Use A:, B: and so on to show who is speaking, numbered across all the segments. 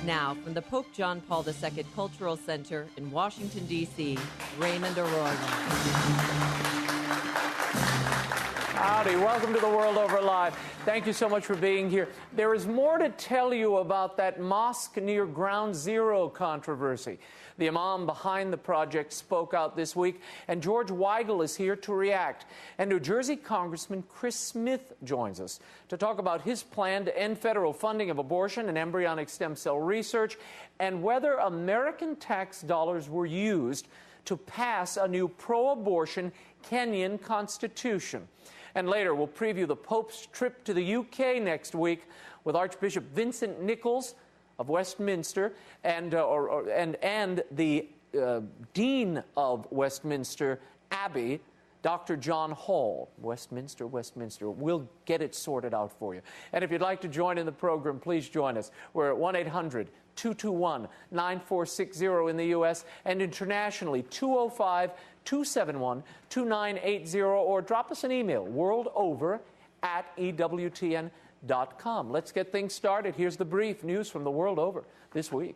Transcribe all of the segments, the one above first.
A: Now, from the Pope John Paul II Cultural Center in Washington, D.C., Raymond Arroyo.
B: Howdy, welcome to the World Over Live. Thank you so much for being here. There is more to tell you about that mosque near Ground Zero controversy. The imam behind the project spoke out this week, and George Weigel is here to react. And New Jersey Congressman Chris Smith joins us to talk about his plan to end federal funding of abortion and embryonic stem cell research, and whether American tax dollars were used to pass a new pro-abortion Kenyan constitution. And later, we'll preview the Pope's trip to the UK next week with Archbishop Vincent Nichols of Westminster and the Dean of Westminster Abbey, Dr. John Hall. Westminster. We'll get it sorted out for you. And if you'd like to join in the program, please join us. We're at 1-800-221-9460 in the U.S. and internationally, 205-271-2980, or drop us an email, worldover@ewtn.com. Let's get things started. Here's the brief news from the world over this week.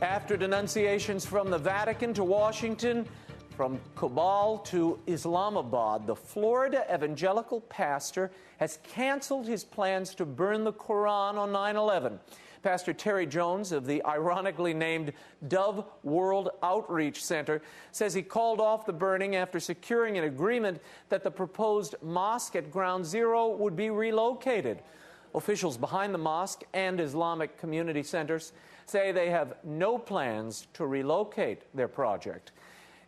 B: After denunciations from the Vatican to Washington, from Kabul to Islamabad, the Florida evangelical pastor has canceled his plans to burn the Quran on 9/11. Pastor Terry Jones of the ironically named Dove World Outreach Center says he called off the burning after securing an agreement that the proposed mosque at Ground Zero would be relocated. Officials behind the mosque and Islamic community centers say they have no plans to relocate their project.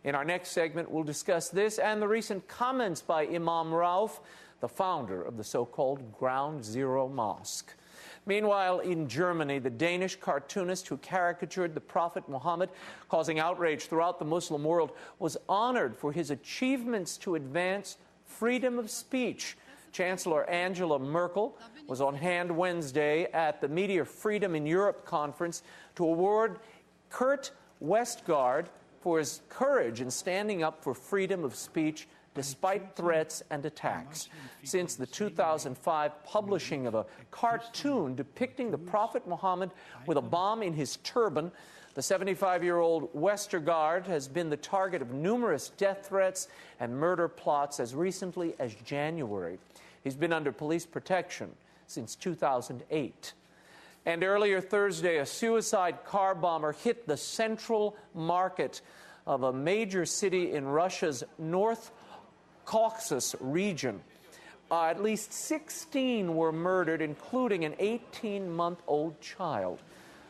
B: In our next segment, we'll discuss this and the recent comments by Imam Rauf, the founder of the so-called Ground Zero Mosque. Meanwhile, in Germany, the Danish cartoonist who caricatured the Prophet Muhammad, causing outrage throughout the Muslim world, was honored for his achievements to advance freedom of speech. Chancellor Angela Merkel was on hand Wednesday at the Media Freedom in Europe conference to award Kurt Westgaard for his courage in standing up for freedom of speech despite threats and attacks. Since the 2005 publishing of a cartoon depicting the Prophet Muhammad with a bomb in his turban, the 75-year-old Westergaard has been the target of numerous death threats and murder plots as recently as January. He's been under police protection since 2008. And earlier Thursday, a suicide car bomber hit the central market of a major city in Russia's North Caucasus region. At least 16 were murdered, including an 18-month-old child.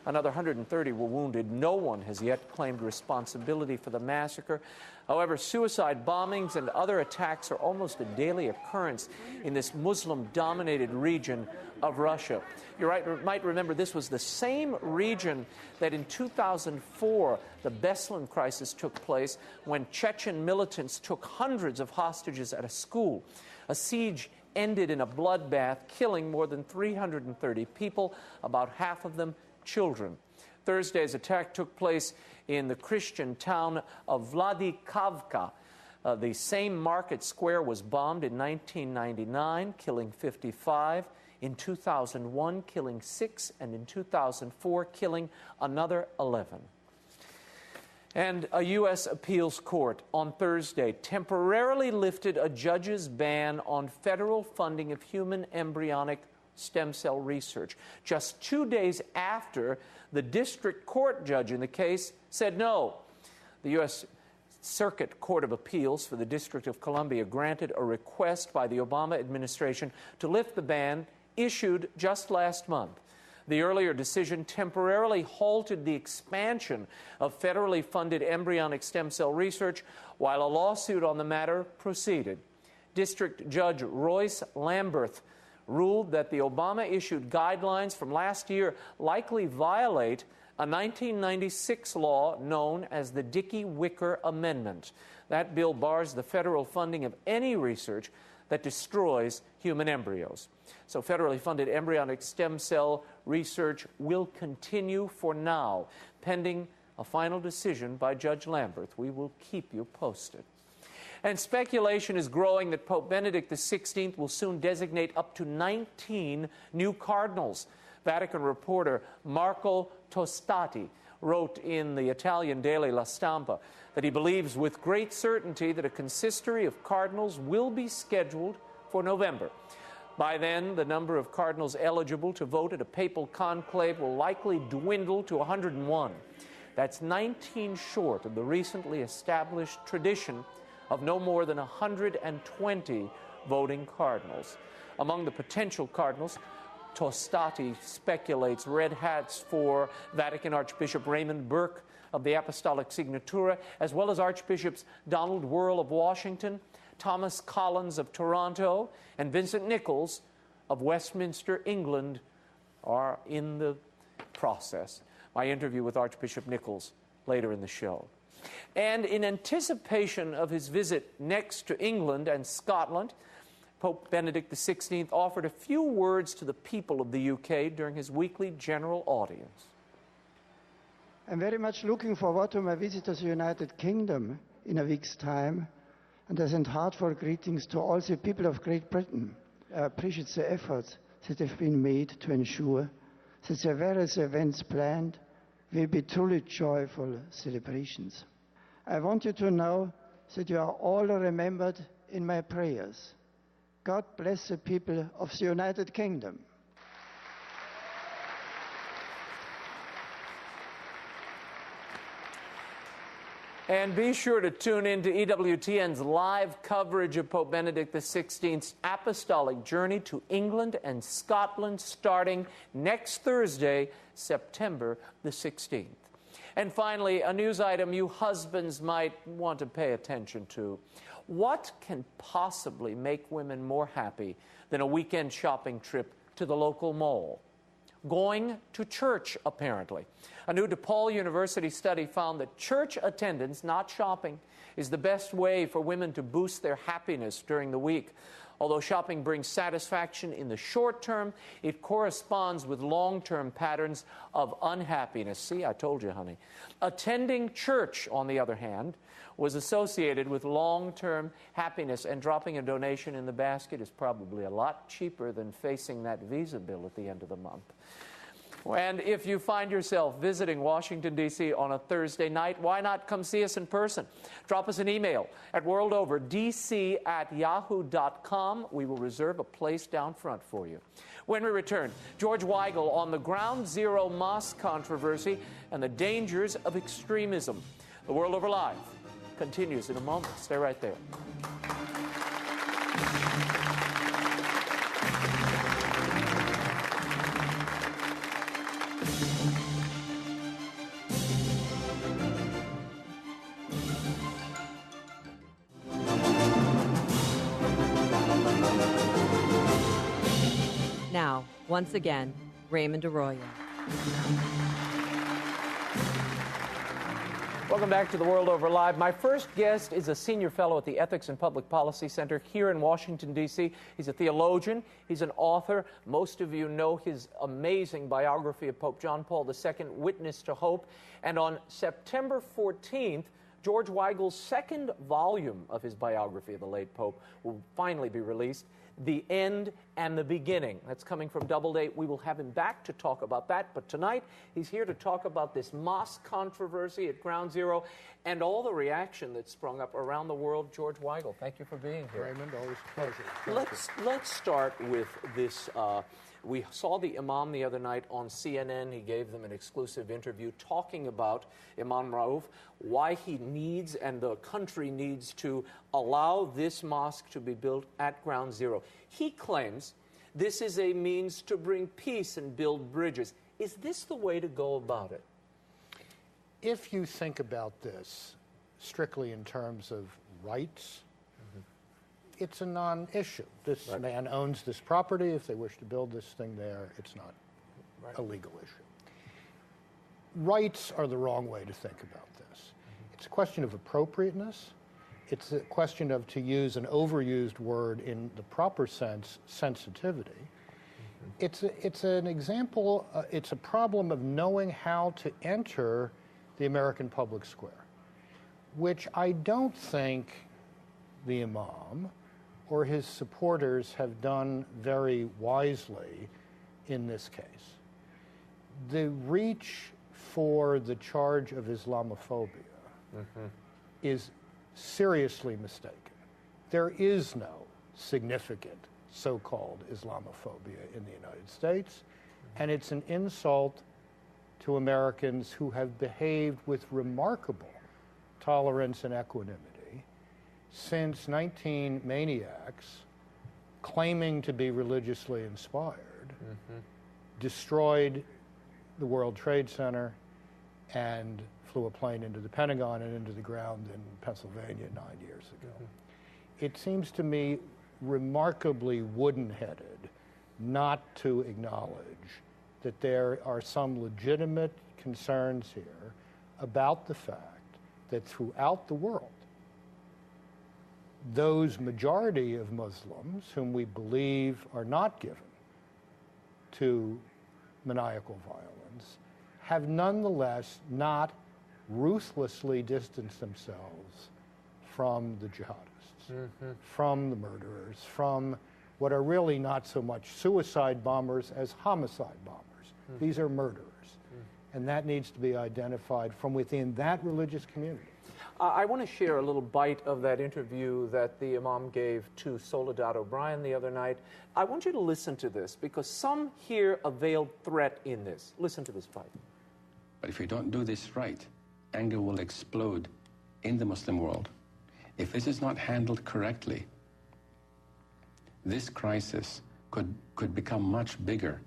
B: Another 130 were wounded. No one has yet claimed responsibility for the massacre. However, suicide bombings and other attacks are almost a daily occurrence in this Muslim-dominated region of Russia. You might remember this was the same region that in 2004 the Beslan crisis took place, when Chechen militants took hundreds of hostages at a school. A siege ended in a bloodbath, killing more than 330 people, about half of them children. Thursday's attack took place in the Christian town of Vladikavka. The same market square was bombed in 1999, killing 55. In 2001, killing 6, and in 2004, killing another 11. And a U.S. appeals court on Thursday temporarily lifted a judge's ban on federal funding of human embryonic stem cell research, just 2 days after the district court judge in the case said no. The U.S. Circuit Court of Appeals for the District of Columbia granted a request by the Obama administration to lift the ban issued just last month. The earlier decision temporarily halted the expansion of federally funded embryonic stem cell research while a lawsuit on the matter proceeded. District Judge Royce Lamberth ruled that the Obama-issued guidelines from last year likely violate a 1996 law known as the Dickey-Wicker Amendment. That bill bars the federal funding of any research that destroys human embryos. So federally funded embryonic stem cell research will continue for now, pending a final decision by Judge Lamberth. We will keep you posted. And speculation is growing that Pope Benedict XVI will soon designate up to 19 new cardinals. Vatican reporter Marco Tostati wrote in the Italian daily La Stampa that he believes with great certainty that a consistory of cardinals will be scheduled for November. By then, the number of cardinals eligible to vote at a papal conclave will likely dwindle to 101. That's 19 short of the recently established tradition of no more than 120 voting cardinals. Among the potential cardinals, Tostati speculates red hats for Vatican Archbishop Raymond Burke of the Apostolic Signatura, as well as Archbishops Donald Wuerl of Washington, Thomas Collins of Toronto, and Vincent Nichols of Westminster, England, are in the process. My interview with Archbishop Nichols later in the show. And in anticipation of his visit next to England and Scotland, Pope Benedict XVI offered a few words to the people of the UK during his weekly general audience.
C: I'm very much looking forward to my visit to the United Kingdom in a week's time, and I send heartfelt greetings to all the people of Great Britain. I appreciate the efforts that have been made to ensure that the various events planned will be truly joyful celebrations. I want you to know that you are all remembered in my prayers. God bless the people of the United Kingdom.
B: And be sure to tune in to EWTN's live coverage of Pope Benedict XVI's apostolic journey to England and Scotland starting next Thursday, September the 16th. And finally, a news item you husbands might want to pay attention to. What can possibly make women more happy than a weekend shopping trip to the local mall? Going to church, apparently. A new DePaul University study found that church attendance, not shopping, is the best way for women to boost their happiness during the week. Although shopping brings satisfaction in the short term, it corresponds with long-term patterns of unhappiness. See, I told you, honey. Attending church, on the other hand, was associated with long-term happiness, and dropping a donation in the basket is probably a lot cheaper than facing that Visa bill at the end of the month. And if you find yourself visiting Washington, D.C. on a Thursday night, why not come see us in person? Drop us an email at worldoverdc@yahoo.com. We will reserve a place down front for you. When we return, George Weigel on the Ground Zero mosque controversy and the dangers of extremism. The World Over Live continues in a moment. Stay right there.
A: Now, once again, Raymond Arroyo.
B: Welcome back to The World Over Live. My first guest is a senior fellow at the Ethics and Public Policy Center here in Washington, D.C. He's a theologian. He's an author. Most of you know his amazing biography of Pope John Paul II, Witness to Hope. And on September 14th, George Weigel's second volume of his biography of the late Pope will finally be released, The End and the Beginning. That's coming from Doubleday. We will have him back to talk about that. But tonight, he's here to talk about this mosque controversy at Ground Zero and all the reaction that sprung up around the world. George Weigel, thank you for being here.
D: Raymond, always a pleasure.
B: Let's start with this. We saw the Imam the other night on CNN. He gave them an exclusive interview talking about Imam Rauf, why he needs and the country needs to allow this mosque to be built at Ground Zero. He claims this is a means to bring peace and build bridges. Is this the way to go about it?
D: If you think about this strictly in terms of rights, it's a non-issue. This man owns this property. If they wish to build this thing there, it's not a legal issue. rights are the wrong way to think about this. It's a question of appropriateness. It's a question of, to use an overused word in the proper sense, sensitivity. It's an example, it's a problem of knowing how to enter the American public square, which I don't think the Imam or his supporters have done very wisely in this case. The reach for the charge of Islamophobia is seriously mistaken. There is no significant so-called Islamophobia in the United States, and it's an insult to Americans who have behaved with remarkable tolerance and equanimity since 19 maniacs claiming to be religiously inspired destroyed the World Trade Center and flew a plane into the Pentagon and into the ground in Pennsylvania 9 years ago. It seems to me remarkably wooden-headed not to acknowledge that there are some legitimate concerns here about the fact that throughout the world, those majority of Muslims whom we believe are not given to maniacal violence have nonetheless not ruthlessly distanced themselves from the jihadists, from the murderers, from what are really not so much suicide bombers as homicide bombers. These are murderers. And that needs to be identified from within that religious community.
B: I want to share a little bite of that interview that the Imam gave to Soledad O'Brien the other night. I want you to listen to this because some hear a veiled threat in this. Listen to this bite.
E: But if we don't do this right, anger will explode in the Muslim world. If this is not handled correctly, this crisis could become much bigger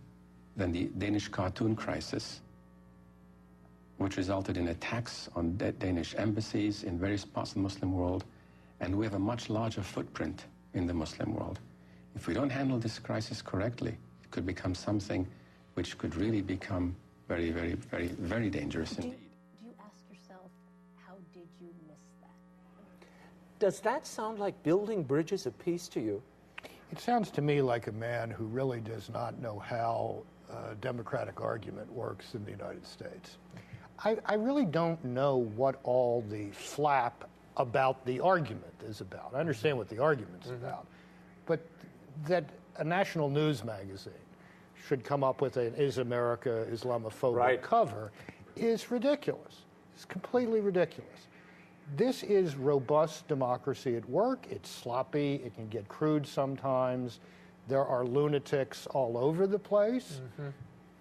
E: than the Danish cartoon crisis, which resulted in attacks on Danish embassies in various parts of the Muslim world, and we have a much larger footprint in the Muslim world. If we don't handle this crisis correctly, it could become something which could really become very, very, very, very dangerous indeed.
F: Do you ask yourself, how did you miss that?
B: Does that sound like building bridges of peace to you?
D: It sounds to me like a man who really does not know how democratic argument works in the United States. I really don't know what all the flap about the argument is about. I understand what the argument's about, but that a national news magazine should come up with an "Is America Islamophobic" cover is ridiculous. It's completely ridiculous. This is robust democracy at work. It's sloppy. It can get crude sometimes. There are lunatics all over the place.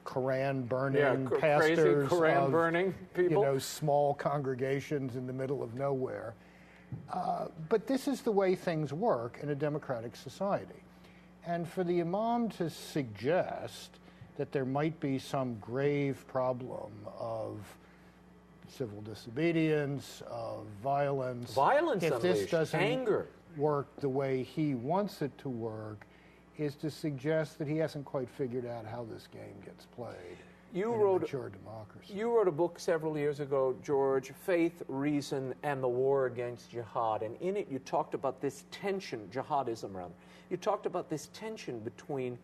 D: Quran burning pastors,
B: crazy Quran burning people.
D: You know, small congregations in the middle of nowhere. But this is the way things work in a democratic society. And for the Imam to suggest that there might be some grave problem of civil disobedience, of violence, if this doesn't work the way he wants it to work, is to suggest that he hasn't quite figured out how this game gets played in a mature democracy.
B: You wrote a book several years ago, George, Faith, Reason, and the War Against Jihad. And in it you talked about this tension, jihadism rather. You talked about this tension between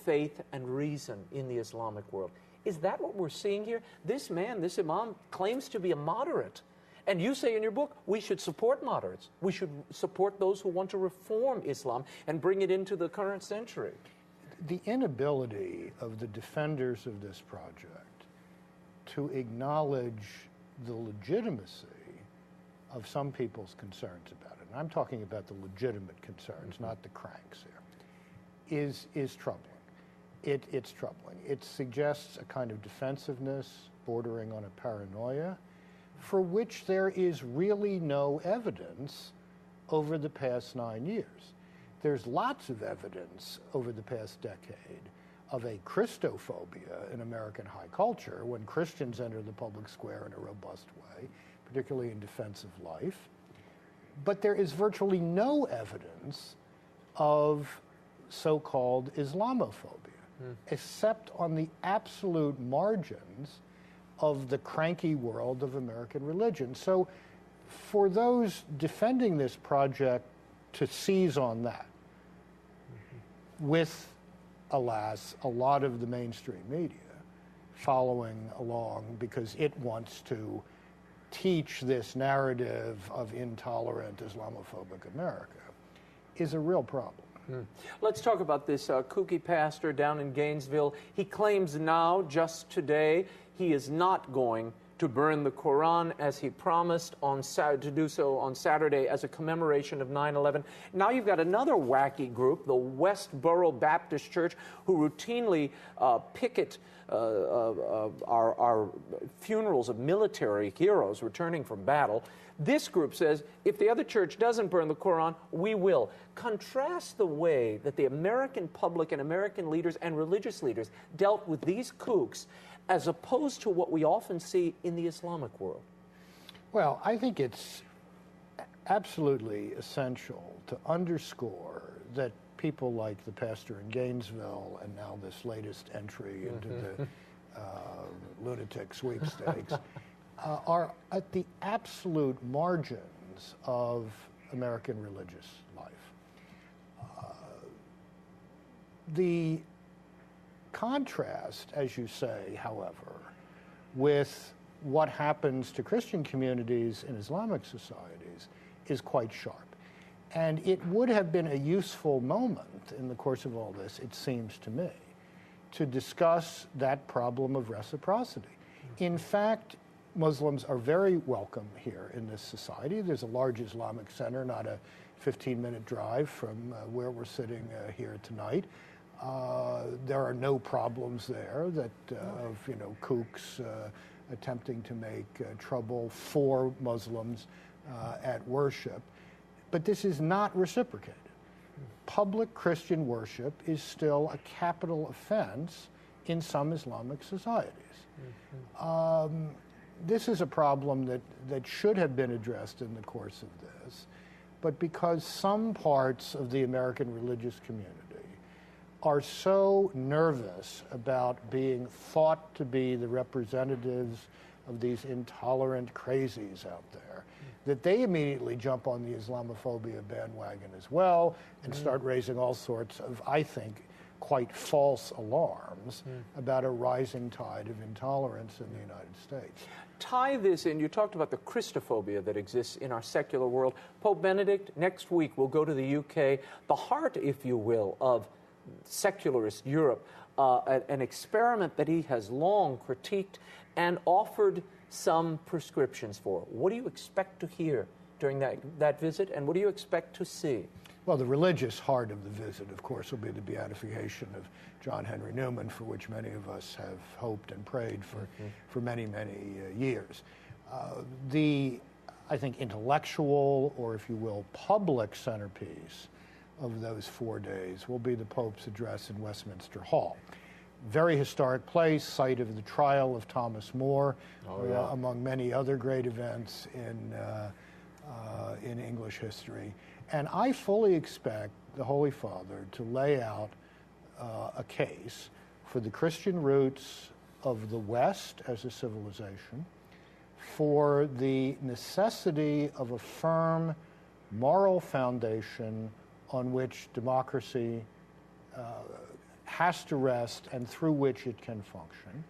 B: faith and reason in the Islamic world. Is that what we're seeing here? This man, this Imam, claims to be a moderate. And you say in your book, we should support moderates. We should support those who want to reform Islam and bring it into the current century.
D: The inability of the defenders of this project to acknowledge the legitimacy of some people's concerns about it, and I'm talking about the legitimate concerns, not the cranks here, is troubling. It's troubling. It suggests a kind of defensiveness bordering on a paranoia, for which there is really no evidence over the past 9 years. There's lots of evidence over the past decade of a Christophobia in American high culture when Christians enter the public square in a robust way, particularly in defense of life. But there is virtually no evidence of so-called Islamophobia, except on the absolute margins of the cranky world of American religion. So for those defending this project to seize on that, with, alas, a lot of the mainstream media following along because it wants to teach this narrative of intolerant Islamophobic America, is a real problem.
B: Let's talk about this kooky pastor down in Gainesville. He claims now, just today, he is not going to burn the Quran as he promised to do so on Saturday as a commemoration of 9/11. Now you've got another wacky group, the Westboro Baptist Church, who routinely picket our funerals of military heroes returning from battle. This group says, if the other church doesn't burn the Quran, we will. Contrast the way that the American public and American leaders and religious leaders dealt with these kooks as opposed to what we often see in the Islamic world.
D: Well, I think it's absolutely essential to underscore that people like the pastor in Gainesville and now this latest entry into the lunatic sweepstakes are at the absolute margins of American religious life. The contrast, as you say, however, with what happens to Christian communities in Islamic societies is quite sharp. And it would have been a useful moment in the course of all this, it seems to me, to discuss that problem of reciprocity. In fact, Muslims are very welcome here in this society. There's a large Islamic center, not a 15-minute drive from where we're sitting here tonight. There are no problems there of kooks attempting to make trouble for Muslims at worship. But this is not reciprocated. Public Christian worship is still a capital offense in some Islamic societies. This is a problem that should have been addressed in the course of this, but because some parts of the American religious community are so nervous about being thought to be the representatives of these intolerant crazies out there, that they immediately jump on the Islamophobia bandwagon as well and start raising all sorts of, I think, quite false alarms about a rising tide of intolerance in the United States.
B: Tie this in. You talked about the Christophobia that exists in our secular world. Pope Benedict next week will go to the UK, the heart, if you will, of secularist Europe, an experiment that he has long critiqued and offered some prescriptions for. What do you expect to hear during that visit, and what do you expect to see?
D: Well, the religious heart of the visit, of course, will be the beatification of John Henry Newman, for which many of us have hoped and prayed for many, many years. The, I think, intellectual, or if you will, public centerpiece of those 4 days will be the Pope's address in Westminster Hall. Very historic place, site of the trial of Thomas More, among many other great events in English history. And I fully expect the Holy Father to lay out a case for the Christian roots of the West as a civilization, for the necessity of a firm moral foundation on which democracy has to rest and through which it can function,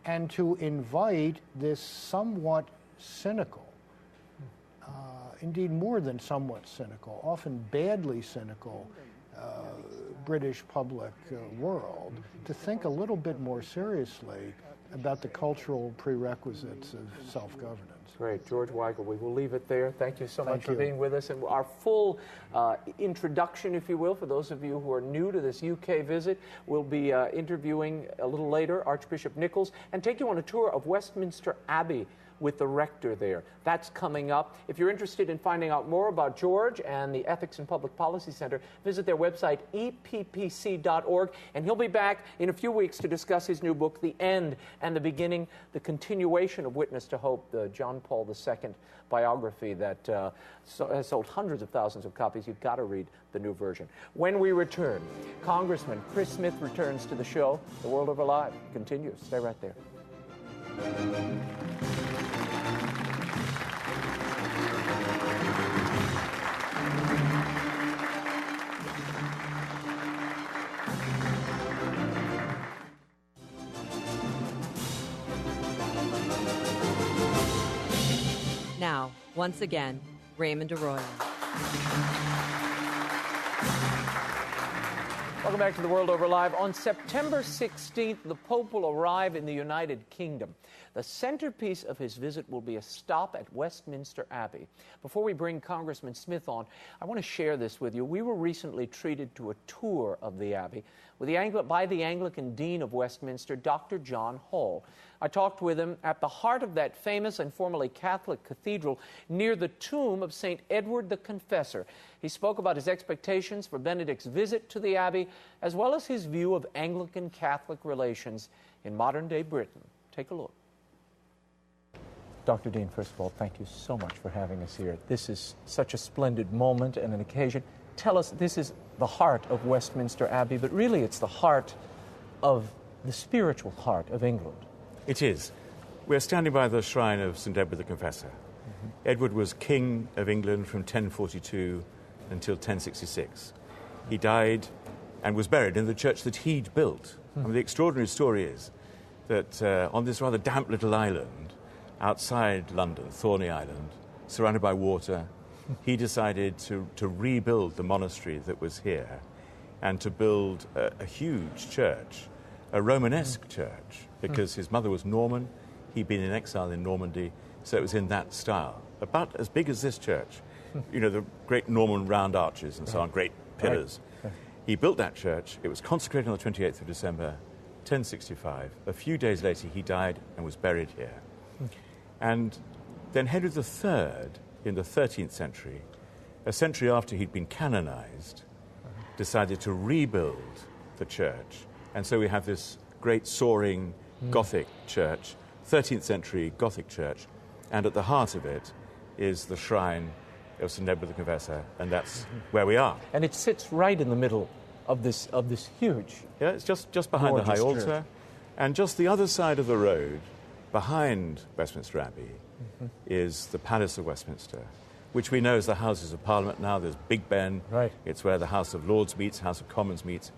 D: and to invite this somewhat cynical, indeed more than somewhat cynical, often badly cynical British public world to think a little bit more seriously about the cultural prerequisites of self-governance.
B: Great. George Weigel, we will leave it there. Thank you so much for being with us. And our full introduction, if you will, for those of you who are new to this UK visit, we'll be interviewing a little later Archbishop Nichols and take you on a tour of Westminster Abbey with the rector there. That's coming up. If you're interested in finding out more about George and the Ethics and Public Policy Center, visit their website, eppc.org, and he'll be back in a few weeks to discuss his new book, The End and the Beginning, the continuation of Witness to Hope, the John Paul II biography that has sold hundreds of thousands of copies. You've got to read the new version. When we return, Congressman Chris Smith returns to the show. The World Over Live continues. Stay right there.
A: Now, once again, Raymond Arroyo.
B: Welcome back to The World Over Live. On September 16th, the Pope will arrive in the United Kingdom. The centerpiece of his visit will be a stop at Westminster Abbey. Before we bring Congressman Smith on, I want to share this with you. We were recently treated to a tour of the Abbey by the Anglican Dean of Westminster, Dr. John Hall. I talked with him at the heart of that famous and formerly Catholic cathedral near the tomb of St. Edward the Confessor. He spoke about his expectations for Benedict's visit to the Abbey, as well as his view of Anglican-Catholic relations in modern-day Britain. Take a look. Dr. Dean, first of all, thank you so much for having us here. This is such a splendid moment and an occasion. Tell us, this is the heart of Westminster Abbey, but really it's the heart of the spiritual heart of England.
G: It is. We're standing by the shrine of St. Edward the Confessor. Edward was King of England from 1042 until 1066. He died and was buried in the church that he'd built. I mean, the extraordinary story is that on this rather damp little island outside London, Thorney Island, surrounded by water, he decided to rebuild the monastery that was here and to build a huge church, a Romanesque church, because his mother was Norman, he'd been in exile in Normandy, so it was in that style. About as big as this church, you know, the great Norman round arches and so on, great pillars. He built that church. It was consecrated on the 28th of December, 1065. A few days later, he died and was buried here. And then Henry III, in the 13th century, a century after he'd been canonized, decided to rebuild the church. And so we have this great soaring Gothic church, 13th century Gothic church, and at the heart of it is the shrine of St. Edward the Confessor, and that's where we are.
B: And it sits right in the middle of this huge...
G: Yeah, it's just behind the high altar,
B: church.
G: And just the other side of the road, behind Westminster Abbey, is the Palace of Westminster, which we know is the Houses of Parliament now. There's Big Ben.
B: Right.
G: It's where the House of Lords meets, House of Commons meets.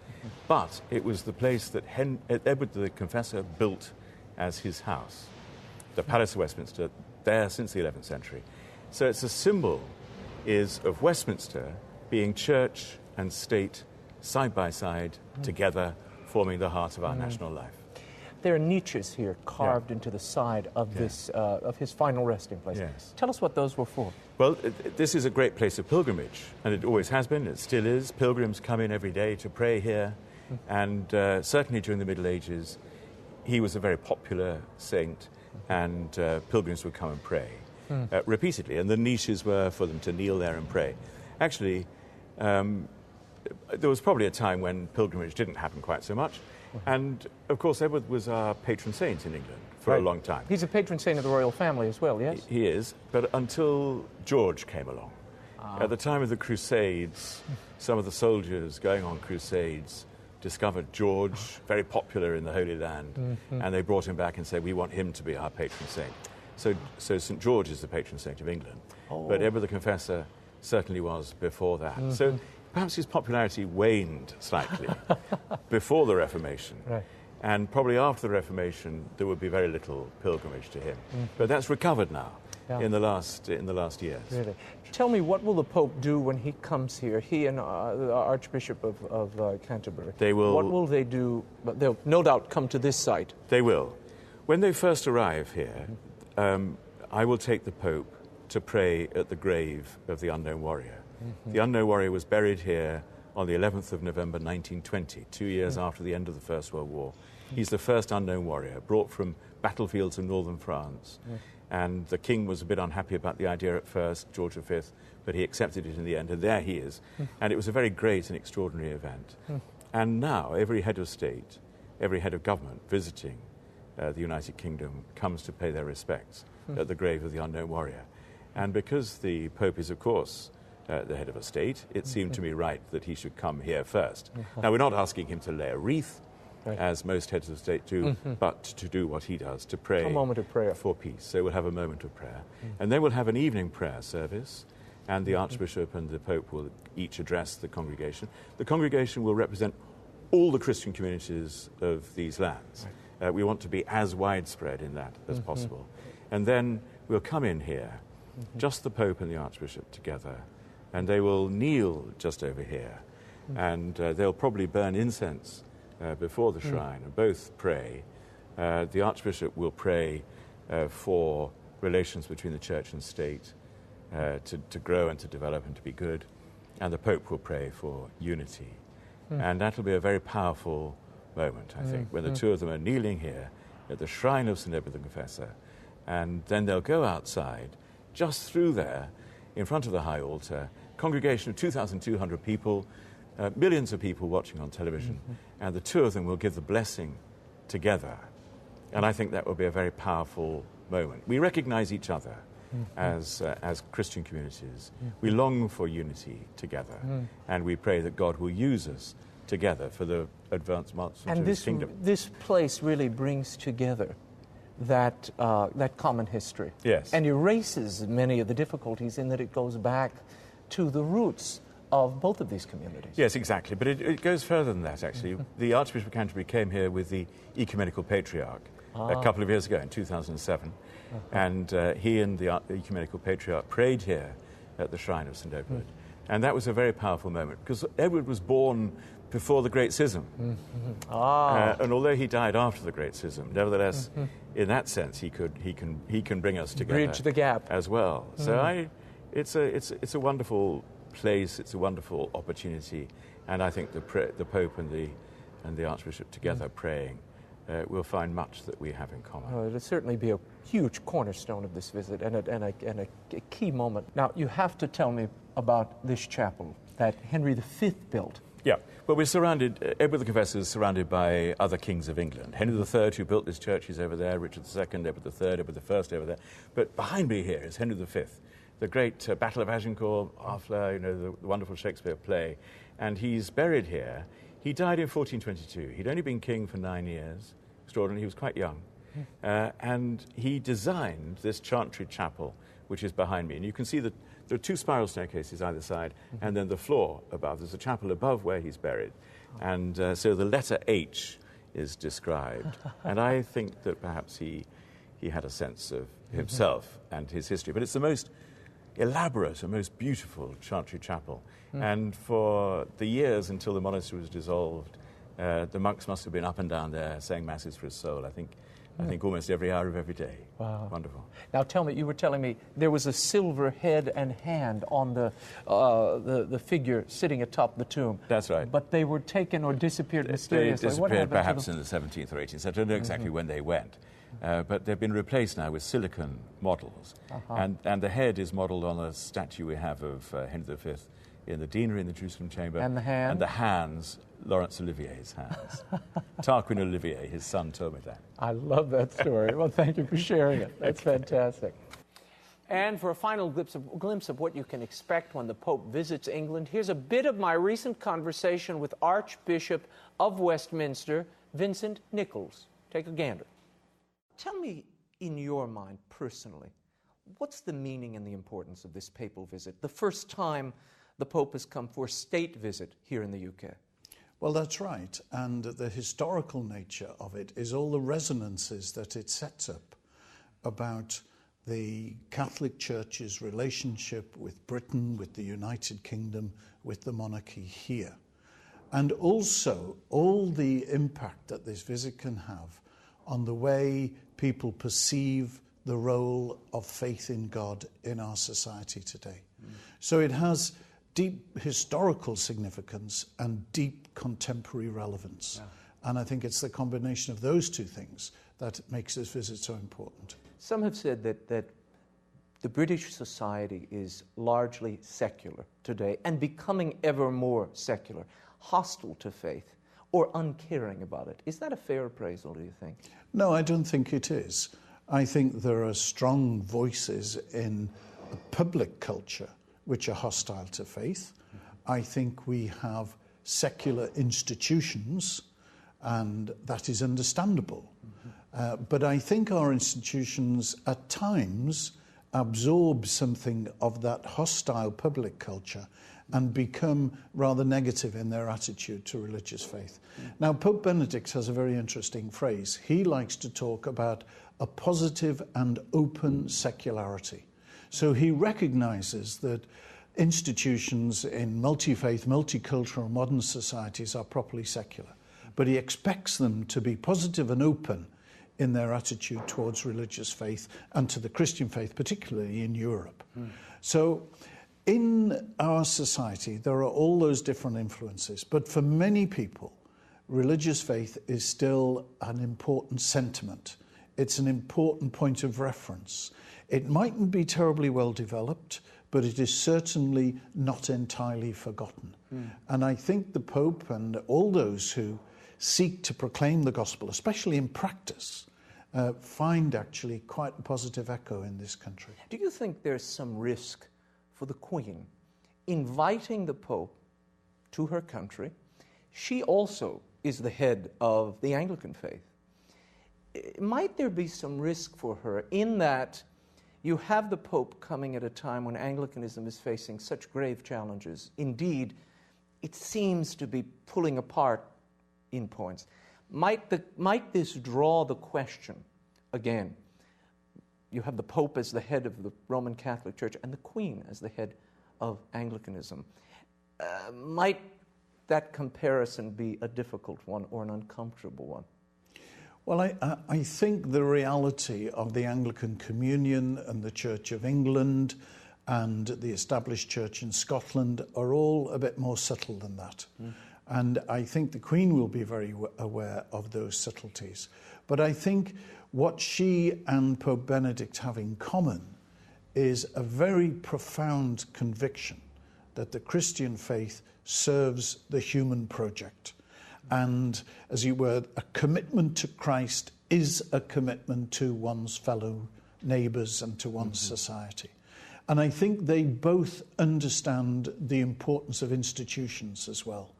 G: But it was the place that Edward the Confessor built as his house. The Palace of Westminster, there since the 11th century. So it's a symbol of Westminster being church and state side by side, together, forming the heart of our national life.
B: There are niches here carved into the side of this of his final resting place.
G: Yes.
B: Tell us what those were for.
G: Well, this is a great place of pilgrimage, and it always has been, it still is. Pilgrims come in every day to pray here, and certainly during the Middle Ages, he was a very popular saint, and pilgrims would come and pray repeatedly, and the niches were for them to kneel there and pray. Actually, there was probably a time when pilgrimage didn't happen quite so much, and of course Edward was our patron saint in England for a long time.
B: He's a patron saint of the royal family as well, yes?
G: He is, but until George came along. At the time of the Crusades, some of the soldiers going on crusades discovered George, very popular in the Holy Land, and they brought him back and said, we want him to be our patron saint. So St. George is the patron saint of England, but Edward the Confessor certainly was before that. So perhaps his popularity waned slightly before the Reformation. Right. And probably after the Reformation, there would be very little pilgrimage to him. But that's recovered now in the last years.
B: Really? Tell me, what will the Pope do when he comes here? He and the Archbishop of Canterbury.
G: They will.
B: What will they do? They'll no doubt come to this site.
G: They will. When they first arrive here, I will take the Pope to pray at the grave of the unknown warrior. The unknown warrior was buried here on the 11th of November 1920, 2 years after the end of the First World War. He's the first unknown warrior, brought from battlefields in northern France. And the king was a bit unhappy about the idea at first, George V, but he accepted it in the end, and there he is. And it was a very great and extraordinary event. And now every head of state, every head of government visiting the United Kingdom comes to pay their respects at the grave of the unknown warrior. And because the Pope is, of course, the head of a state, it seemed to me right that he should come here first. Now, we're not asking him to lay a wreath. as most heads of state do, but to do what he does, to pray
B: a moment of prayer
G: for peace. So we'll have a moment of prayer. And then we'll have an evening prayer service, and the Archbishop and the Pope will each address the congregation. The congregation will represent all the Christian communities of these lands. We want to be as widespread in that as possible. And then we'll come in here, just the Pope and the Archbishop together, and they will kneel just over here, and they'll probably burn incense before the shrine and both pray. The Archbishop will pray for relations between the church and state to grow and to develop and to be good, and the Pope will pray for unity. And that'll be a very powerful moment, I think, when the two of them are kneeling here at the shrine of St. Edward the Confessor, and then they'll go outside, just through there, in front of the high altar, congregation of 2,200 people, millions of people watching on television, and the two of them will give the blessing together. And I think that will be a very powerful moment. We recognize each other as Christian communities. We long for unity together, and we pray that God will use us together for the advancement of His kingdom.
B: And this place really brings together that common history.
G: Yes.
B: And erases many of the difficulties in that it goes back to the roots of both of these communities.
G: Yes, exactly. But it goes further than that, actually. The Archbishop of Canterbury came here with the Ecumenical Patriarch a couple of years ago, in 2007. And he and the Ecumenical Patriarch prayed here at the shrine of St. Edward. And that was a very powerful moment, because Edward was born before the Great Schism. And although he died after the Great Schism, nevertheless, in that sense, he can bring us together.
B: Bridge the gap.
G: As well. So it's a wonderful place, it's a wonderful opportunity, and I think the Pope and the Archbishop together praying we'll find much that we have in common.
B: Well, it'll certainly be a huge cornerstone of this visit and a key moment. Now, you have to tell me about this chapel that Henry V built.
G: Yeah, well, we're surrounded, Edward the Confessor is surrounded by other kings of England. Henry III, who built this church, is over there, Richard II, Edward III, Edward I over there. But behind me here is Henry V, the great Battle of Agincourt, Harfleur, the wonderful Shakespeare play. And he's buried here. He died in 1422. He'd only been king for 9 years. Extraordinary. He was quite young. And he designed this chantry chapel, which is behind me. And you can see that there are two spiral staircases either side, and then the floor above. There's a chapel above where he's buried. And so the letter H is described. And I think that perhaps he had a sense of himself and his history. But it's the most elaborate and most beautiful chantry chapel. And for the years until the monastery was dissolved, the monks must have been up and down there saying masses for his soul, I think almost every hour of every day.
B: Wow.
G: Wonderful.
B: Now tell me, you were telling me there was a silver head and hand on the figure sitting atop the tomb.
G: That's right.
B: But they were taken or disappeared mysteriously.
G: They disappeared perhaps in the 17th or 18th. I don't know exactly when they went. But they've been replaced now with silicon models. And the head is modelled on a statue we have of Henry V in the deanery in the Jerusalem chamber.
B: And the hand?
G: And the hands, Laurence Olivier's hands. Tarquin Olivier, his son, told me that.
B: I love that story. Well, thank you for sharing it. That's fantastic. And for a final glimpse of what you can expect when the Pope visits England, here's a bit of my recent conversation with Archbishop of Westminster, Vincent Nichols. Take a gander. Tell me, in your mind, personally, what's the meaning and the importance of this papal visit? The first time the Pope has come for a state visit here in the UK.
H: Well, that's right. And the historical nature of it is all the resonances that it sets up about the Catholic Church's relationship with Britain, with the United Kingdom, with the monarchy here. And also all the impact that this visit can have on the way people perceive the role of faith in God in our society today. So it has deep historical significance and deep contemporary relevance. And I think it's the combination of those two things that makes this visit so important.
B: Some have said that the British society is largely secular today and becoming ever more secular, hostile to faith, or uncaring about it. Is that a fair appraisal, do you think?
H: No, I don't think it is. I think there are strong voices in the public culture which are hostile to faith. I think we have secular institutions and that is understandable. But I think our institutions at times absorb something of that hostile public culture and become rather negative in their attitude to religious faith. Now, Pope Benedict has a very interesting phrase. He likes to talk about a positive and open secularity. So he recognizes that institutions in multi-faith, multicultural modern societies are properly secular, but he expects them to be positive and open in their attitude towards religious faith and to the Christian faith, particularly in Europe. So in our society, there are all those different influences, but for many people, religious faith is still an important sentiment. It's an important point of reference. It mightn't be terribly well developed, but it is certainly not entirely forgotten. And I think the Pope and all those who seek to proclaim the gospel, especially in practice, find actually quite a positive echo in this country.
B: Do you think there's some risk for the Queen inviting the Pope to her country? She also is the head of the Anglican faith. Might there be some risk for her in that you have the Pope coming at a time when Anglicanism is facing such grave challenges? Indeed, it seems to be pulling apart in points. Might this draw the question again? You have the Pope as the head of the Roman Catholic Church and the Queen as the head of Anglicanism. Might that comparison be a difficult one or an uncomfortable one?
H: Well, I think the reality of the Anglican Communion and the Church of England and the established church in Scotland are all a bit more subtle than that. And I think the Queen will be very aware of those subtleties. But I think what she and Pope Benedict have in common is a very profound conviction that the Christian faith serves the human project. And, as you were, a commitment to Christ is a commitment to one's fellow neighbours and to one's society. And I think they both understand the importance of institutions as well.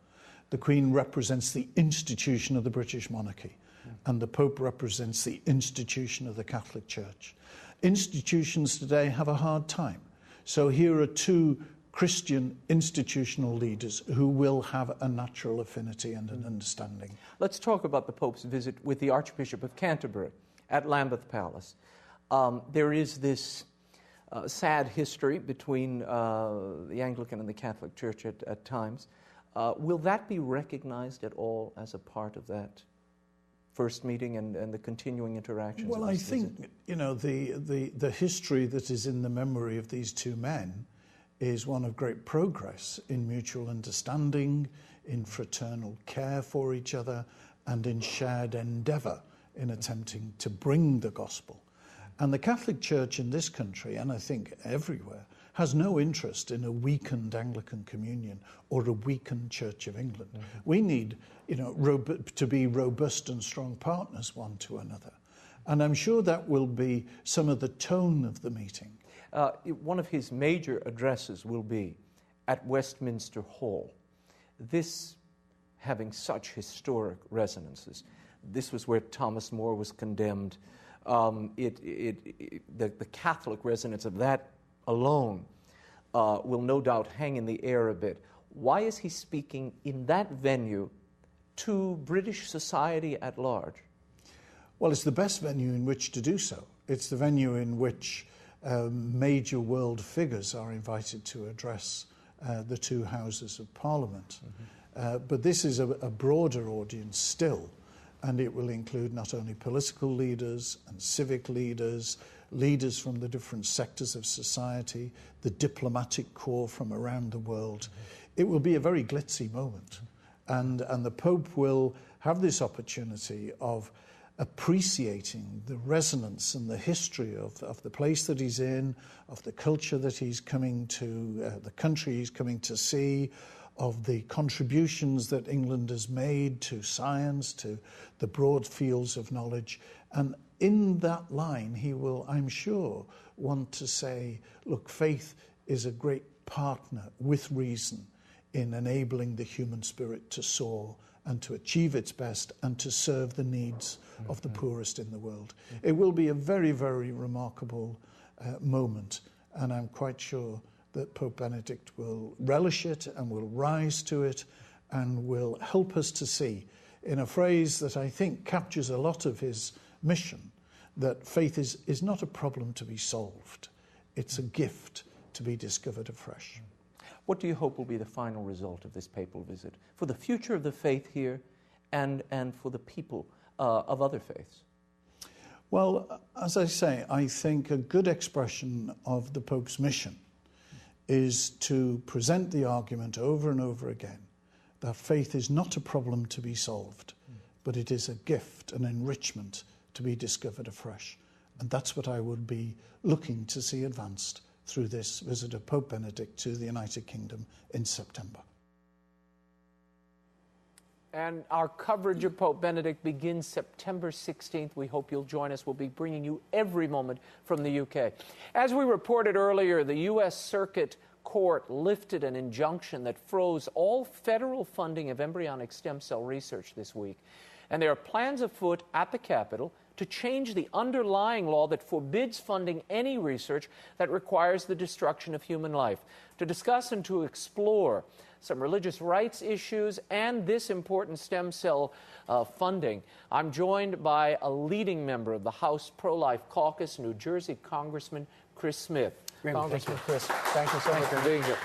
H: The Queen represents the institution of the British monarchy, and the Pope represents the institution of the Catholic Church. Institutions today have a hard time. So here are two Christian institutional leaders who will have a natural affinity and an understanding.
B: Let's talk about the Pope's visit with the Archbishop of Canterbury at Lambeth Palace. There is this sad history between the Anglican and the Catholic Church at times. Will that be recognized at all as a part of that first meeting and the continuing interactions?
H: Well, I think, you know, the history that is in the memory of these two men is one of great progress in mutual understanding, in fraternal care for each other, and in shared endeavour in attempting to bring the gospel. And the Catholic Church in this country, and I think everywhere, has no interest in a weakened Anglican Communion or a weakened Church of England. We need, you know, to be robust and strong partners one to another. And I'm sure that will be some of the tone of the meeting.
B: One of his major addresses will be at Westminster Hall. This having such historic resonances. This was where Thomas More was condemned. The Catholic resonance of that alone will no doubt hang in the air a bit. Why is he speaking in that venue to British society at large?
H: Well, it's the best venue in which to do so. It's the venue in which major world figures are invited to address the two houses of Parliament. But this is a broader audience still, and it will include not only political leaders and civic leaders, leaders from the different sectors of society, the diplomatic corps from around the world. It will be a very glitzy moment. And the Pope will have this opportunity of appreciating the resonance and the history of the place that he's in, of the culture that he's coming to, the country he's coming to see, of the contributions that England has made to science, to the broad fields of knowledge. And in that line, he will, I'm sure, want to say, look, faith is a great partner with reason in enabling the human spirit to soar and to achieve its best and to serve the needs of the poorest in the world. It will be a very, very remarkable moment, and I'm quite sure that Pope Benedict will relish it and will rise to it and will help us to see, in a phrase that I think captures a lot of his mission, that faith is not a problem to be solved. It's a gift to be discovered afresh.
B: What do you hope will be the final result of this papal visit for the future of the faith here and for the people of other faiths?
H: Well, as I say, I think a good expression of the Pope's mission is to present the argument over and over again that faith is not a problem to be solved, but it is a gift, an enrichment to be discovered afresh. And that's what I would be looking to see advanced through this visit of Pope Benedict to the United Kingdom in September.
B: And our coverage of Pope Benedict begins September 16th. We hope you'll join us. We'll be bringing you every moment from the UK. As we reported earlier, the U.S. Circuit Court lifted an injunction that froze all federal funding of embryonic stem cell research this week. And there are plans afoot at the Capitol to change the underlying law that forbids funding any research that requires the destruction of human life. To discuss and to explore some religious rights issues and this important stem cell funding, I'm joined by a leading member of the House Pro-Life Caucus, New Jersey Congressman Chris Smith. Congressman Chris, thank you so much for being here.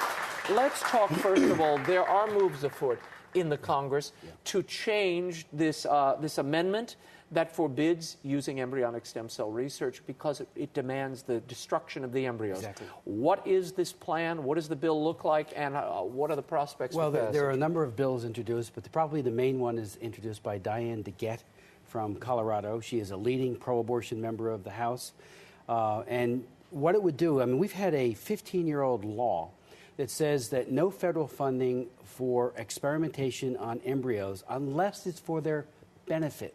B: Let's talk, first of all, there are moves afoot in the Congress to change this amendment that forbids using embryonic stem cell research because it demands the destruction of the embryos.
I: Exactly.
B: What is this plan? What does the bill look like? And what are the prospects for passage?
I: Well, there are a number of bills introduced, but probably the main one is introduced by Diane DeGette from Colorado. She is a leading pro-abortion member of the House. And what it would do, I mean, we've had a 15-year-old law that says that no federal funding for experimentation on embryos unless it's for their benefit.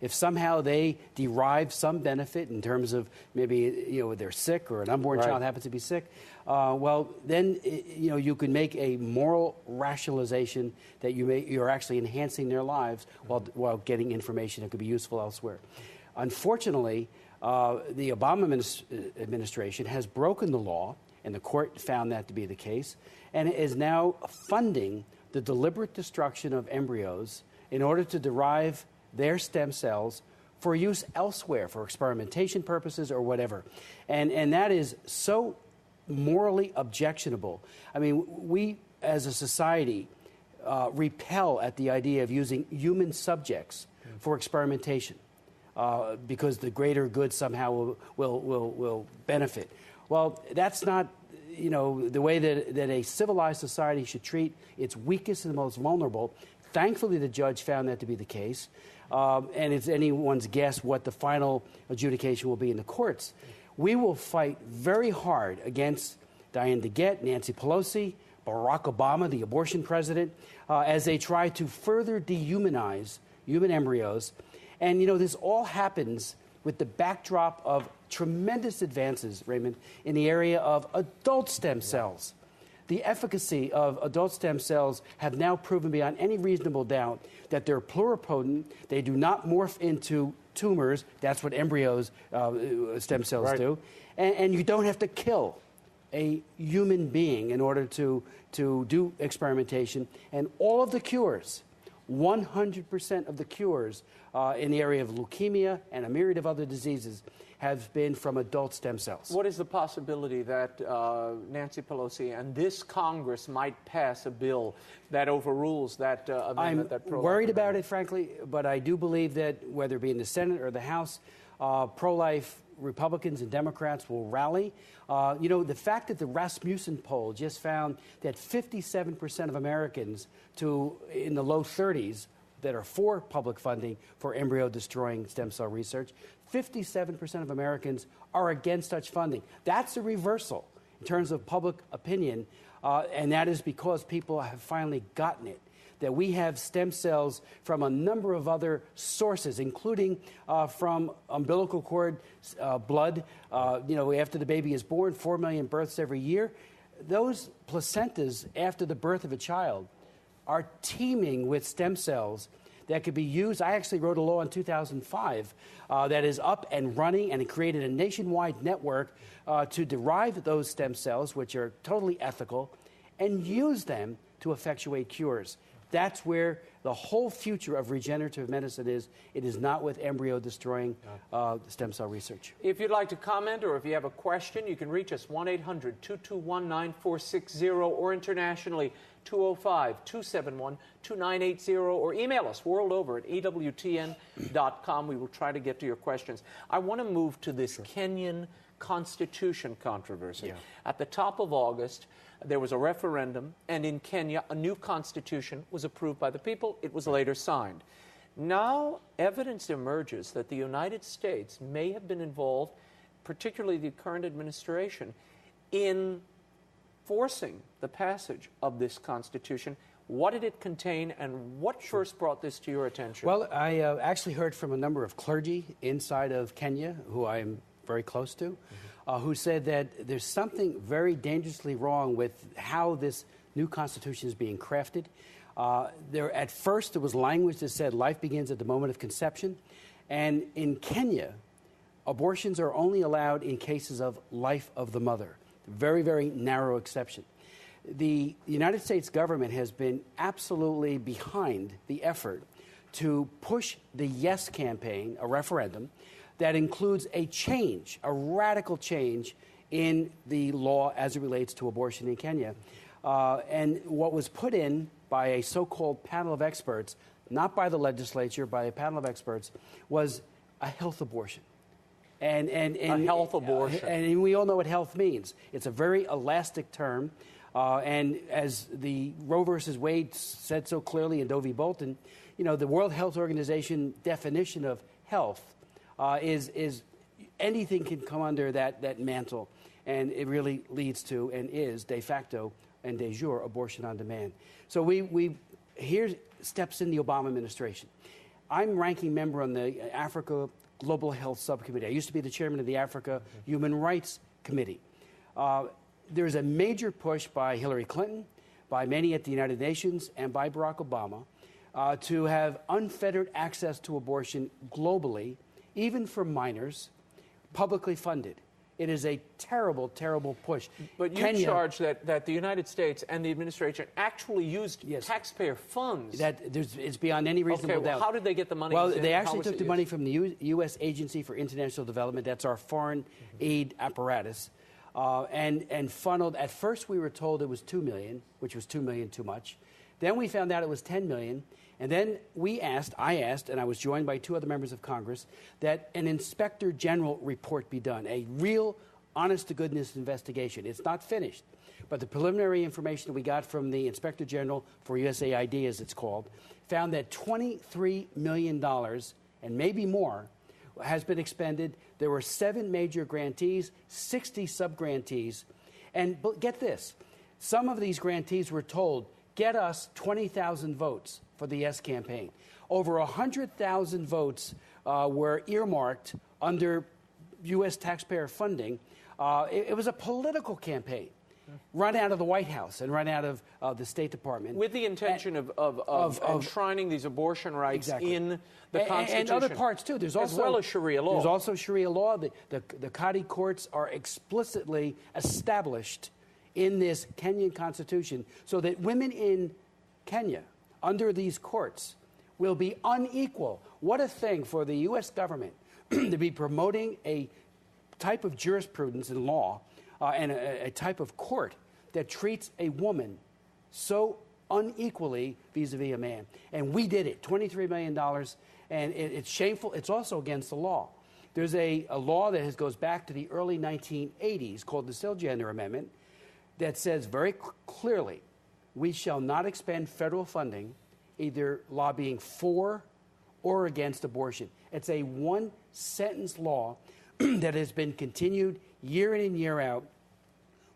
I: If somehow they derive some benefit in terms of maybe they're sick or an unborn child happens to be sick, well then you can make a moral rationalization that you're actually enhancing their lives while getting information that could be useful elsewhere. Unfortunately, the Obama administration has broken the law, and the court found that to be the case, and is now funding the deliberate destruction of embryos in order to derive their stem cells for use elsewhere, for experimentation purposes or whatever. And that is so morally objectionable. I mean, we as a society repel at the idea of using human subjects for experimentation because the greater good somehow will benefit. Well, that's not the way that a civilized society should treat its weakest and most vulnerable. Thankfully, the judge found that to be the case. And it's anyone's guess what the final adjudication will be in the courts. We will fight very hard against Diane DeGette, Nancy Pelosi, Barack Obama, the abortion president, as they try to further dehumanize human embryos. And, this all happens with the backdrop of tremendous advances, Raymond, in the area of adult stem cells. The efficacy of adult stem cells have now proven beyond any reasonable doubt that they're pluripotent. They do not morph into tumors. That's what embryos, stem cells do. And you don't have to kill a human being in order to do experimentation. And all of the cures, 100% of the cures in the area of leukemia and a myriad of other diseases have been from adult stem cells.
B: What is the possibility that Nancy Pelosi and this Congress might pass a bill that overrules that amendment?
I: I'm worried about it, frankly, but I do believe that whether it be in the Senate or the House, pro-life Republicans and Democrats will rally. The fact that the Rasmussen poll just found that 57% of Americans in the low 30s that are for public funding for embryo-destroying stem cell research, 57% of Americans are against such funding. That's a reversal in terms of public opinion, and that is because people have finally gotten it, that we have stem cells from a number of other sources, including from umbilical cord blood. After the baby is born, 4 million births every year. those placentas after the birth of a child are teeming with stem cells that could be used. I actually wrote a law in 2005 that is up and running, and it created a nationwide network to derive those stem cells, which are totally ethical, and use them to effectuate cures. That's where the whole future of regenerative medicine is. It is not with embryo-destroying stem cell research.
B: If you'd like to comment or if you have a question, you can reach us 1-800-221-9460 or internationally 205-271-2980 or email us world over at EWTN.com. We will try to get to your questions. I want to move to this Kenyan Constitution controversy. At the top of August, there was a referendum, and in Kenya, a new constitution was approved by the people. It was later signed. Now, evidence emerges that the United States may have been involved, particularly the current administration, in forcing the passage of this constitution. What did it contain, and what first brought this to your attention?
I: Well, I actually heard from a number of clergy inside of Kenya, who I am very close to, who said that there's something very dangerously wrong with how this new constitution is being crafted. At first, there was language that said life begins at the moment of conception. And in Kenya, abortions are only allowed in cases of life of the mother. Very, very narrow exception. The United States government has been absolutely behind the effort to push the Yes campaign, a referendum, that includes a change, a radical change in the law as it relates to abortion in Kenya. And what was put in by a so-called panel of experts, not by the legislature, by a panel of experts, was a health abortion. And
B: a health abortion.
I: And we all know what health means. It's a very elastic term. And as the Roe versus Wade said so clearly in Doe v. Bolton, you know, the World Health Organization definition of health is anything can come under that mantle, and it really leads to and is de facto and de jure abortion on demand. So here steps in the Obama administration. I'm ranking member on the Africa Global Health Subcommittee. I used to be the chairman of the Africa Human Rights Committee. There's a major push by Hillary Clinton, by many at the United Nations, and by Barack Obama to have unfettered access to abortion globally, even for minors, publicly funded. It is a terrible, terrible push.
B: But you charge that the United States and the administration actually used taxpayer funds.
I: It's beyond any reasonable doubt.
B: How did they get the money?
I: Well, they actually took the money from the U.S. Agency for International Development. That's our foreign aid apparatus. And funneled, at first we were told it was $2 million, which was $2 million too much. Then we found out it was $10 million. And then I asked, and I was joined by two other members of Congress, that an Inspector General report be done, a real, honest-to-goodness investigation. It's not finished, but the preliminary information that we got from the Inspector General for USAID, as it's called, found that $23 million, and maybe more, has been expended. There were 7 major grantees, 60 sub-grantees, and get this, some of these grantees were told, get us 20,000 votes for the Yes campaign. Over 100,000 votes were earmarked under U.S. taxpayer funding. It was a political campaign run out of the White House and run out of the State Department.
B: With the intention of enshrining these abortion rights in the Constitution.
I: And other parts, too. There's also,
B: as well as Sharia law.
I: There's also Sharia law. The Qadi courts are explicitly established in this Kenyan Constitution so that women in Kenya, under these courts, will be unequal. What a thing for the U.S. government to be promoting a type of jurisprudence and law and a type of court that treats a woman so unequally vis-a-vis a man. And we did it, $23 million, and it's shameful. It's also against the law. There's a law that goes back to the early 1980s called the Cisgender Amendment that says very clearly we shall not expend federal funding either lobbying for or against abortion. It's a one-sentence law that has been continued year in and year out.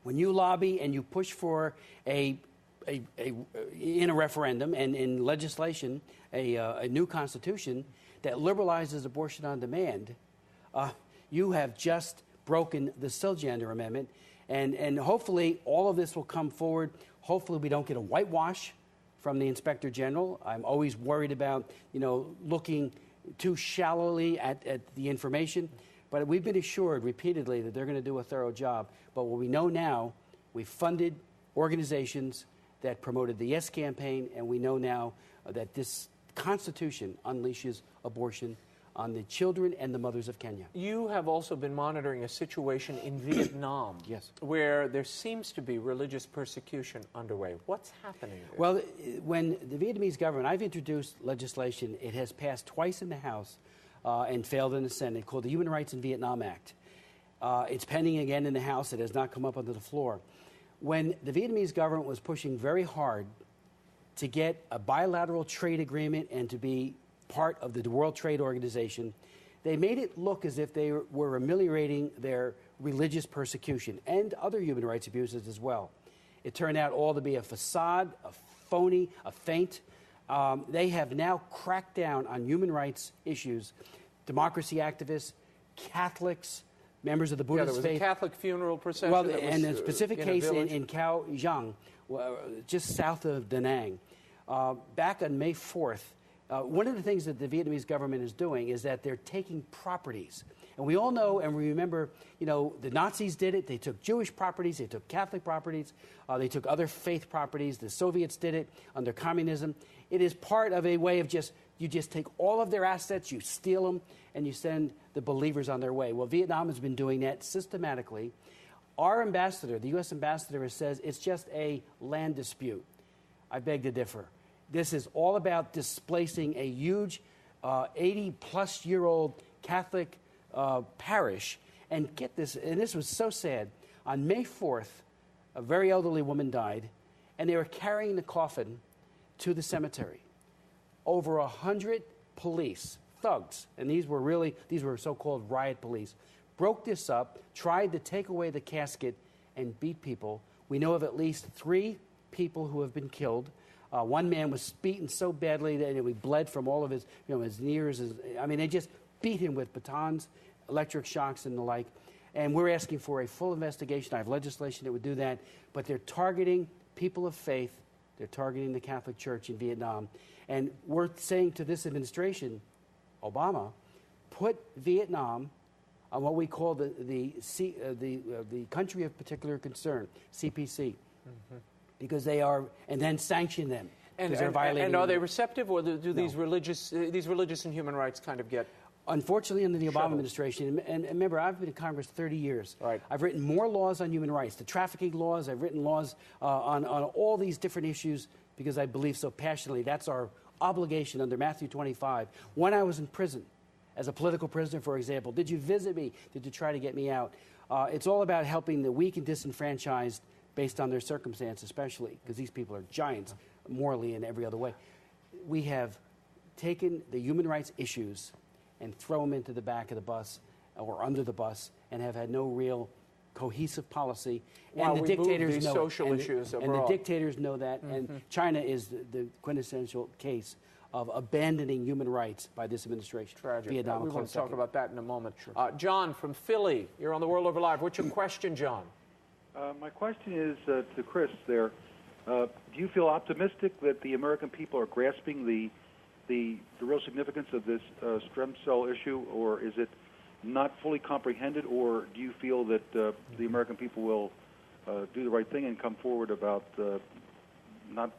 I: When you lobby and you push for in a referendum and in legislation a new constitution that liberalizes abortion on demand, you have just broken the Cisgender Amendment. And hopefully all of this will come forward. Hopefully we don't get a whitewash from the Inspector General. I'm always worried about, looking too shallowly at the information. But we've been assured repeatedly that they're going to do a thorough job. But what we know now, we've funded organizations that promoted the Yes campaign, and we know now that this Constitution unleashes abortion on the children and the mothers of Kenya.
B: You have also been monitoring a situation in Vietnam,
I: yes,
B: where there seems to be religious persecution underway. What's happening there?
I: Well, when the Vietnamese government, I've introduced legislation, it has passed twice in the House and failed in the Senate, called the Human Rights in Vietnam Act. It's pending again in the House. It has not come up onto the floor. When the Vietnamese government was pushing very hard to get a bilateral trade agreement and to be part of the World Trade Organization, they made it look as if they were ameliorating their religious persecution and other human rights abuses as well. It turned out all to be a facade, a phony, a feint. They have now cracked down on human rights issues. Democracy activists, Catholics, members of the Buddhist faith.
B: There was a Catholic funeral procession.
I: Well, and a specific case in Khao Giang, just south of Da Nang. Back on May 4th, one of the things that the Vietnamese government is doing is that they're taking properties. And we all know and we remember, the Nazis did it. They took Jewish properties. They took Catholic properties. They took other faith properties. The Soviets did it under communism. It is part of a way of you just take all of their assets, you steal them, and you send the believers on their way. Well, Vietnam has been doing that systematically. Our ambassador, the U.S. ambassador, says it's just a land dispute. I beg to differ. This is all about displacing a huge 80-plus-year-old Catholic parish. And get this, and this was so sad. On May 4th, a very elderly woman died, and they were carrying the coffin to the cemetery. Over 100 police, thugs, and these were so-called riot police, broke this up, tried to take away the casket, and beat people. We know of at least 3 people who have been killed. One man was beaten so badly that he bled from all of his, his ears. They just beat him with batons, electric shocks, and the like. And we're asking for a full investigation. I have legislation that would do that. But they're targeting people of faith. They're targeting the Catholic Church in Vietnam. And we're saying to this administration, Obama, put Vietnam on what we call the country of particular concern, CPC. Mm-hmm. Because they are, and then sanction them.
B: And are they receptive, or do these religious and human rights kind of get?
I: Unfortunately, under the Obama administration, and remember, I've been in Congress 30 years.
B: Right.
I: I've written more laws on human rights, the trafficking laws. I've written laws on all these different issues because I believe so passionately. That's our obligation under Matthew 25. When I was in prison, as a political prisoner, for example, did you visit me? Did you try to get me out? It's all about helping the weak and disenfranchised based on their circumstance, especially because these people are giants morally and every other way. We have taken the human rights issues and throw them into the back of the bus or under the bus and have had no real cohesive policy.
B: While
I: and the dictators know
B: social issues
I: and the dictators know that. Mm-hmm. And China is the quintessential case of abandoning human rights by this administration.
B: Tragic.
I: Vietnam,
B: we want to talk about that in a moment.
I: Sure.
B: John from Philly, you're on the World Over Live. What's your question, John?
J: My question is to Chris there. Do you feel optimistic that the American people are grasping the real significance of this stem cell issue, or is it not fully comprehended, or do you feel that the American people will do the right thing and come forward about not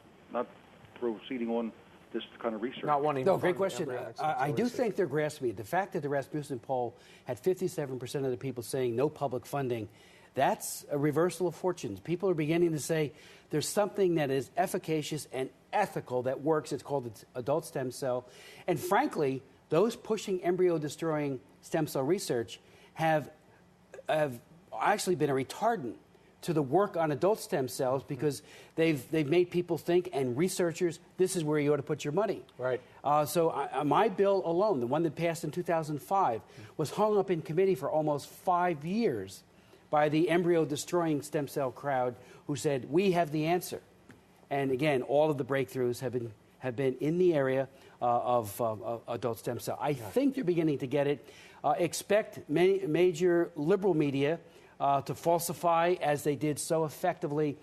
J: proceeding on this kind of research?
B: Not wanting
I: no, great question. I do think they're grasping it. The fact that the Rasmussen poll had 57% of the people saying no public funding, that's a reversal of fortunes. People are beginning to say there's something that is efficacious and ethical that works. It's called adult stem cell. And frankly, those pushing embryo-destroying stem cell research have actually been a retardant to the work on adult stem cells because they've made people think, and researchers, this is where you ought to put your money.
B: Right.
I: So my bill alone, the one that passed in 2005, was hung up in committee for almost 5 years by the embryo-destroying stem cell crowd who said, we have the answer. And again, all of the breakthroughs have been in the area of adult stem cell. I think they're beginning to get it. Expect major liberal media to falsify, as they did so effectively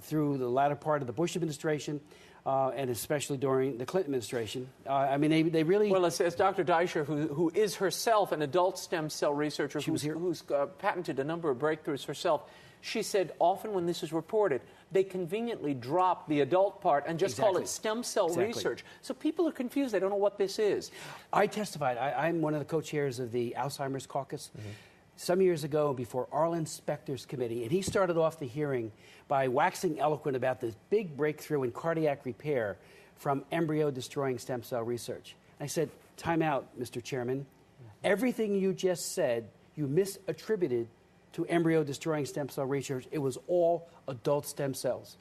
I: through the latter part of the Bush administration, and especially during the Clinton administration. I mean, they really...
B: Well, as Dr. Deischer, who is herself an adult stem cell researcher who's patented a number of breakthroughs herself, she said often when this is reported, they conveniently drop the adult part and just call it stem cell research. So people are confused. They don't know what this is.
I: I testified. I'm one of the co-chairs of the Alzheimer's Caucus. Some years ago before Arlen Specter's committee, and he started off the hearing by waxing eloquent about this big breakthrough in cardiac repair from embryo-destroying stem cell research. I said, time out, Mr. Chairman. Everything you just said, you misattributed to embryo-destroying stem cell research. It was all adult stem cells.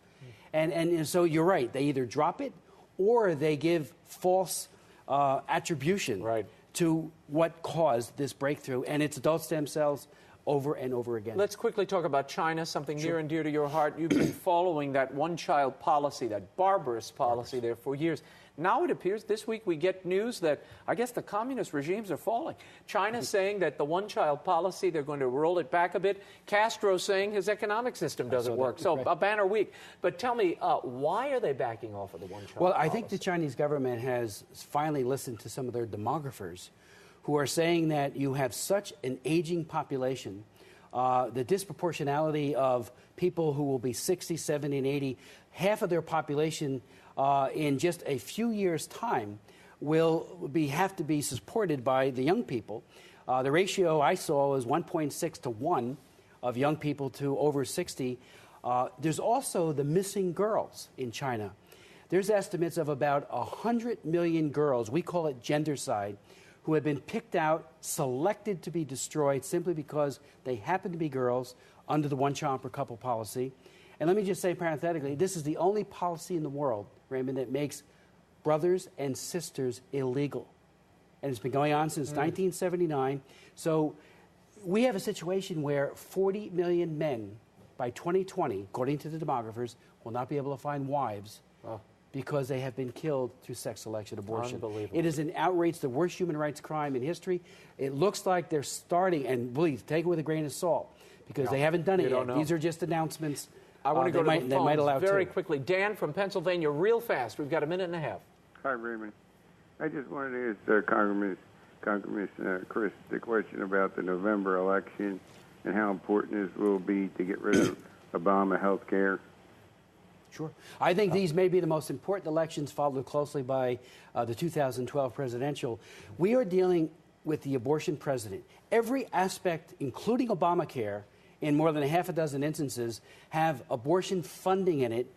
I: And so you're right. They either drop it or they give false attribution to what caused this breakthrough, and it's adult stem cells over and over again.
B: Let's quickly talk about China, something near and dear to your heart. You've been following that one-child policy, that barbarous policy there for years. Now it appears this week we get news that I guess the communist regimes are falling. China's saying that the one-child policy, they're going to roll it back a bit. Castro's saying his economic system doesn't work. So a banner week. But tell me, why are they backing off of the one-child policy?
I: Well, I think the Chinese government has finally listened to some of their demographers who are saying that you have such an aging population, the disproportionality of people who will be 60, 70, and 80, half of their population in just a few years' time will have to be supported by the young people. The ratio I saw was 1.6 to 1 of young people to over 60. There's also the missing girls in China. There's estimates of about 100 million girls, we call it gendercide, who have been picked out, selected to be destroyed simply because they happen to be girls under the one-child per couple policy. And let me just say parenthetically, this is the only policy in the world, Raymond, that makes brothers and sisters illegal. And it's been going on since 1979. So we have a situation where 40 million men by 2020, according to the demographers, will not be able to find wives because they have been killed through sex selection abortion.
B: Unbelievable.
I: It is an outrage, the worst human rights crime in history. It looks like they're starting, and please, take it with a grain of salt, because they haven't done it yet. These are just announcements.
B: I want to go to the phones very
I: to.
B: quickly. Dan from Pennsylvania, real fast. We've got a minute and a half.
K: Hi, Raymond. I just wanted to ask Congressman Chris the question about the November election and how important this will be to get rid of Obama health care.
I: Sure. I think these may be the most important elections, followed closely by the 2012 presidential. We are dealing with the abortion president. Every aspect, including Obamacare, in more than a half a dozen instances, have abortion funding in it.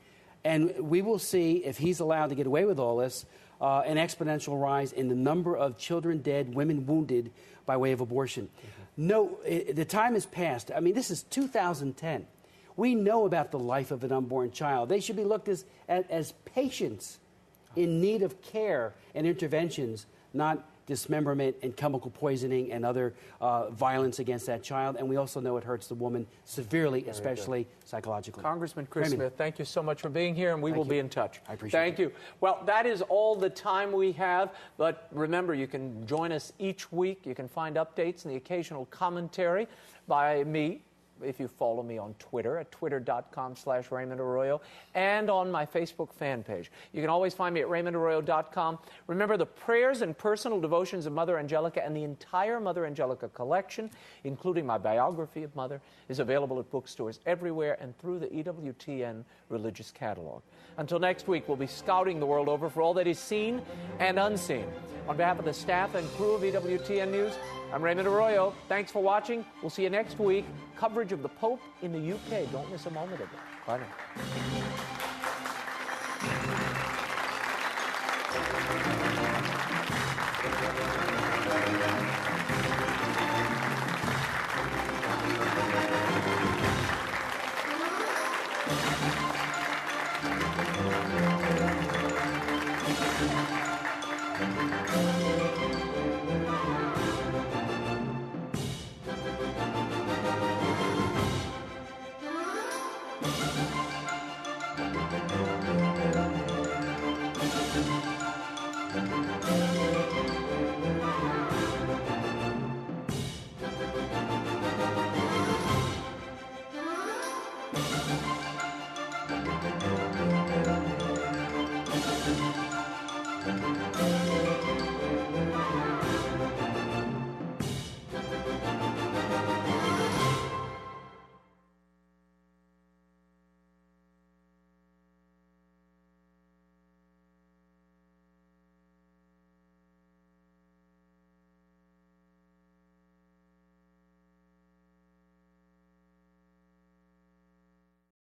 I: And we will see, if he's allowed to get away with all this, an exponential rise in the number of children dead, women wounded by way of abortion. No, the time has passed. I mean, this is 2010. We know about the life of an unborn child. They should be looked as patients in need of care and interventions, not dismemberment and chemical poisoning and other violence against that child. And we also know it hurts the woman severely, especially psychologically.
B: Congressman Chris Smith, thank you so much for being here, and we will be in touch.
I: I appreciate it.
B: Thank you. Well, that is all the time we have. But remember, you can join us each week. You can find updates and the occasional commentary by me, if you follow me on Twitter at twitter.com/Raymond Arroyo, and on my Facebook fan page. You can always find me at RaymondArroyo.com. Remember, the prayers and personal devotions of Mother Angelica and the entire Mother Angelica collection, including my biography of Mother, is available at bookstores everywhere and through the EWTN Religious Catalog. Until next week, we'll be scouting the world over for all that is seen and unseen. On behalf of the staff and crew of EWTN News, I'm Raymond Arroyo. Thanks for watching. We'll see you next week. Coverage of the Pope in the UK. Don't miss a moment of it. Bye now.